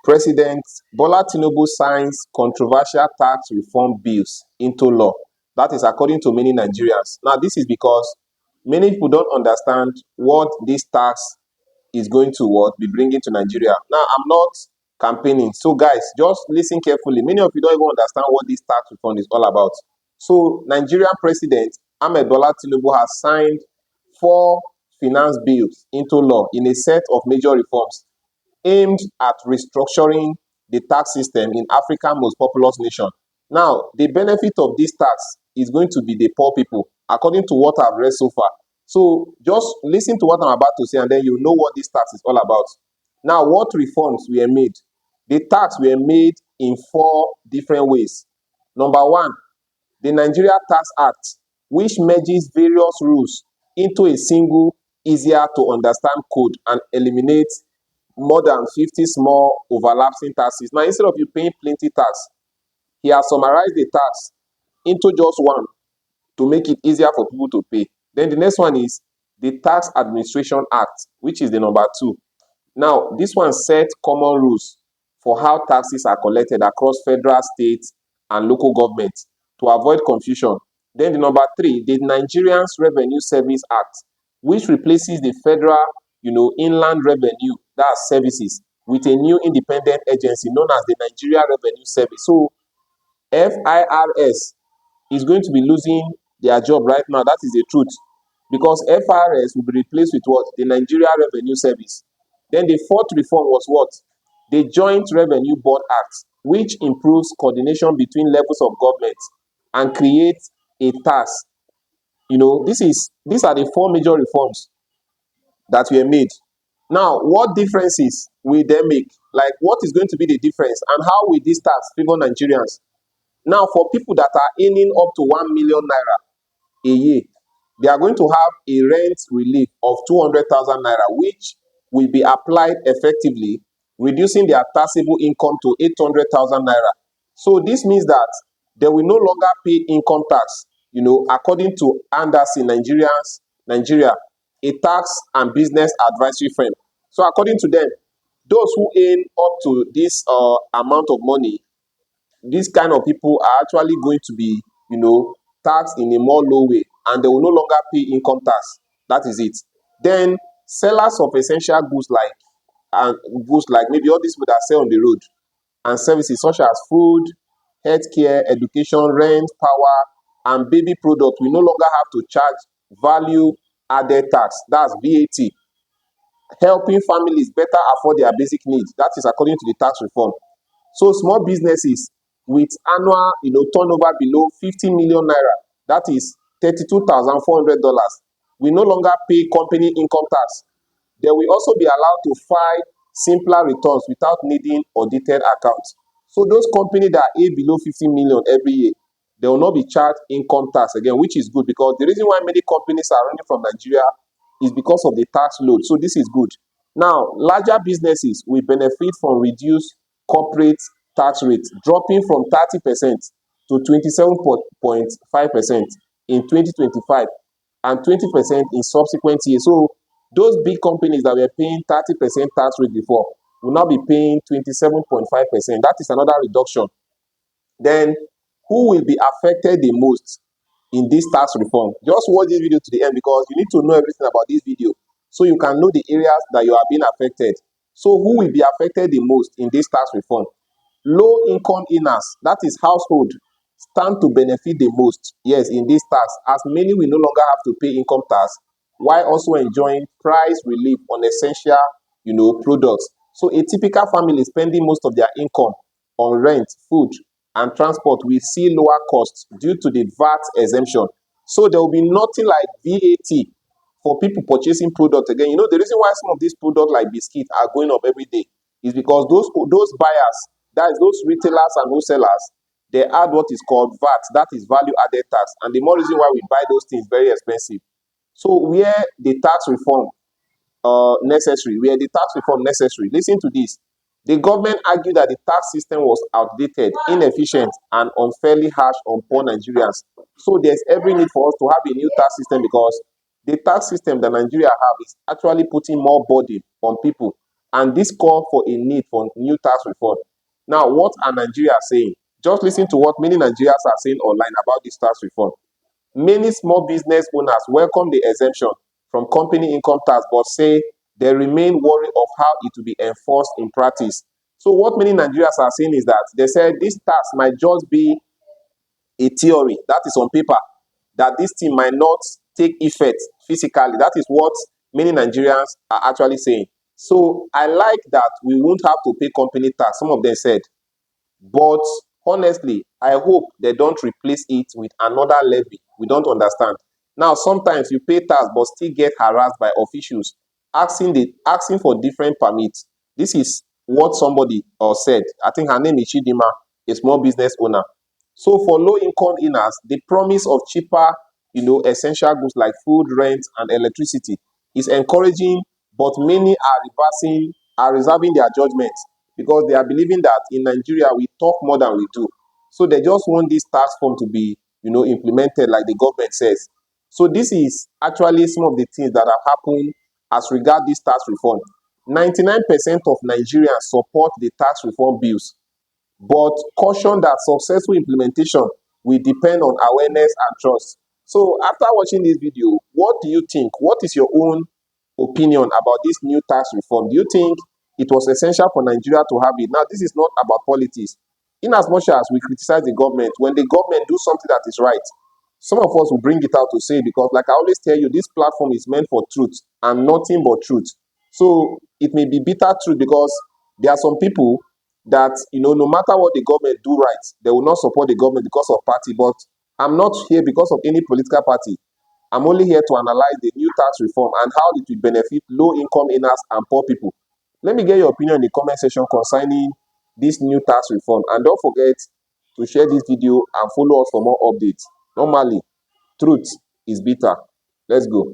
President Bola Tinubu signs controversial tax reform bills into law. That is according to many Nigerians. Now, this is because many people don't understand what this tax is going to be bringing to Nigeria. Now, I'm not campaigning. So, guys, just listen carefully. Many of you don't even understand what this tax reform is all about. So, Nigerian President Ahmed Bola Tinubu has signed 4 finance bills into law in a set of major reforms aimed at restructuring the tax system in Africa's most populous nation. Now, the benefit of this tax is going to be the poor people, according to what I've read so far. So just listen to what I'm about to say, and then you know what this tax is all about. Now, what reforms were made? The tax were made in 4 different ways. Number 1, the Nigeria Tax Act, which merges various rules into a single, easier to understand code and eliminates more than 50 small overlapping taxes. Now, instead of you paying plenty tax, he has summarized the tax into just one to make it easier for people to pay. Then the next one is the Tax Administration Act, which is the number 2. Now, this one sets common rules for how taxes are collected across federal, state, and local governments to avoid confusion. Then the number 3, the Nigerians Revenue Service Act, which replaces the federal, inland revenue, that's services, with a new independent agency known as the Nigeria Revenue Service. So FIRS is going to be losing their job right now. That is the truth. Because FRS will be replaced with what? The Nigeria Revenue Service. Then the 4th reform was what? The Joint Revenue Board Act, which improves coordination between levels of government and creates a tax. These are the 4 major reforms that were made. Now, what differences will they make? Like, what is going to be the difference, and how will this tax favor Nigerians? Now, for people that are earning up to 1 million naira a year, they are going to have a rent relief of 200,000 naira, which will be applied effectively, reducing their taxable income to 800,000 naira. So this means that they will no longer pay income tax, according to Anderson Nigeria, a tax and business advisory firm. So according to them, those who earn up to this amount of money, these kind of people are actually going to be, taxed in a more low way, and they will no longer pay income tax. That is it. Then sellers of essential goods like maybe all these people that sell on the road, and services such as food, healthcare, education, rent, power, and baby products will no longer have to charge value added tax. That's VAT, helping families better afford their basic needs. That is according to the tax reform. So small businesses with annual, turnover below 50 million naira, that is $32,400, will no longer pay company income tax. They will also be allowed to file simpler returns without needing audited accounts. So those companies that earn below 50 million every year, they will not be charged income tax again, which is good, because the reason why many companies are running from Nigeria is because of the tax load. So this is good. Now, larger businesses will benefit from reduced corporate tax rates, dropping from 30% to 27.5% in 2025 and 20% in subsequent years. So those big companies that were paying 30% tax rate before will now be paying 27.5%. That is another reduction. Then, who will be affected the most in this tax reform? Just watch this video to the end, because you need to know everything about this video so you can know the areas that you are being affected. So who will be affected the most in this tax reform? Low income earners, that is household, stand to benefit the most, yes, in this tax, as many will no longer have to pay income tax while also enjoying price relief on essential, products. So a typical family spending most of their income on rent, food, and transport will see lower costs due to the VAT exemption. So there will be nothing like VAT for people purchasing products again. The reason why some of these products like biscuits are going up every day is because those buyers, that is those retailers and wholesalers, they add what is called VAT, that is value added tax, and the more reason why we buy those things very expensive. So where the tax reform necessary, listen to this. The government argued that the tax system was outdated, inefficient, and unfairly harsh on poor Nigerians. So there's every need for us to have a new tax system, because the tax system that Nigeria have is actually putting more burden on people. and this call for a need for new tax reform. Now, what are Nigeria saying? Just listen to what many Nigerians are saying online about this tax reform. Many small business owners welcome the exemption from company income tax but say they remain worried of how it will be enforced in practice. So what many Nigerians are saying is that they said this tax might just be a theory that is on paper, that this thing might not take effect physically. That is what many Nigerians are actually saying. So I like that we won't have to pay company tax, some of them said. But honestly, I hope they don't replace it with another levy. We don't understand. Now, sometimes you pay tax but still get harassed by officials asking for different permits. This is what somebody said. I think her name is Chidima, a small business owner. So for low income earners, the promise of cheaper, essential goods like food, rent, and electricity is encouraging, but many are reserving their judgment because they are believing that in Nigeria we talk more than we do. So they just want this tax form to be, implemented like the government says. So this is actually some of the things that have happened as regard this tax reform. 99% of Nigerians support the tax reform bills, but caution that successful implementation will depend on awareness and trust. So after watching this video, what do you think? What is your own opinion about this new tax reform? Do you think it was essential for Nigeria to have it? Now, this is not about politics. In as much as we criticize the government, when the government do something that is right, some of us will bring it out to say, because like I always tell you, this platform is meant for truth and nothing but truth. So it may be bitter truth because there are some people that, no matter what the government do right, they will not support the government because of party. But I'm not here because of any political party. I'm only here to analyze the new tax reform and how it will benefit low-income earners and poor people. Let me get your opinion in the comment section concerning this new tax reform. And don't forget to share this video and follow us for more updates. Normally, truth is bitter. Let's go.